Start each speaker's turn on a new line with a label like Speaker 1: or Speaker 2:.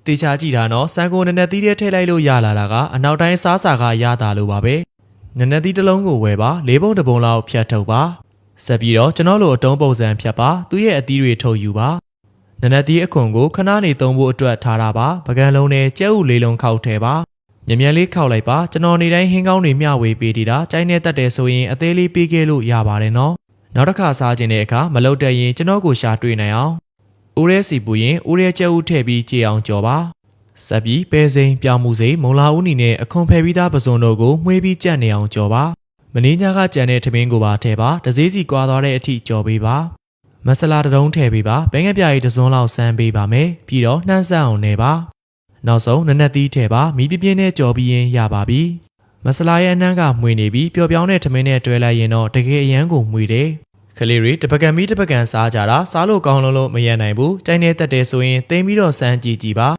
Speaker 1: တေချာကြည့်တာနော်ဆန်ကိုနက်နက်သီးထဲထည့်လိုက်လို့ရလာတာကအနောက်တိုင်းစားစာကရတာလို့ပါပဲနက်နက်သီးတစ်လုံးကိုဝယ်ပါ၄ပုံတစ်ပုံလောက်ဖြတ်ထုတ်ပါဆက်ပြီးတော့ကျွန်တော်လိုအတုံးပုံစံဖြတ်ပါသူ့ရဲ့အသီးတွေထုတ်ယူပါနက်နက်သီးအခွန်ကိုခဏနေသုံးဖို့အတွက်ထားတာပါပကံလုံးနဲ့ကြက်ဥလေးလုံးခောက်ထဲပါမြန်မြန်လေးခောက်လိုက်ပါကျွန်တော်နေတိုင်းဟင်းကောင်းတွေမျှဝေပေးနေတာကြိုက်နေတတ်တယ်ဆိုရင်အသေးလေးပေးခဲ့လို့ရပါတယ်နော်နောက်တစ်ခါစားခြင်းတဲ့အခါမလုပ်တတ်ရင်ကျွန်တော်ကိုရှာတွေ့နိုင်အောင်ဦးရဲစီပူရင်ဦးရဲကြက်ဥထည့်ပြီးကြေအောင်ကြော်ပါဆက်ပြီးပဲစိမ်းပြောင်မှုစိမ်းမုံလာဦးနီနဲ့အခွန်ဖယ်ပြီးသားပစုံတို့ကိုမှွေးပြီးကြက်နေအောင်ကြော်ပါမင်းညကကြံတဲ့ထမင်းကိုပါထည့်ပါတစည်းစီကွာသွားတဲ့အထိကြော်ပေးပါမဆလာတုံးထည့်ပေးပါဘဲငက်ပြားရီတစ်စုံလောက်ဆန်းပေးပါမယ်ပြီးတော့နှမ်းဆန်းအောင်နေပါနောက်ဆုံးနက်နက်သီးထည့်ပါမီးပြပြင်းနဲ့ကြော်ပြီးရင်ရပါပြီမဆလာရဲ့အနှမ်းကမှွေနေပြီးပျော်ပြောင်းတဲ့ထမင်းနဲ့တွဲလိုက်ရင်တော့တကယ်အရန်ကိုမှွေတယ်ခလေးတွေတပကံမီတပကံစားကြတာစားလို့ကောင်းလို့မရနိုင်ဘူးကြိုင်နေတတ်တယ်ဆိုရင်သိမ်းပြီးတော့စမ်းကြည့်ကြည့်ပါ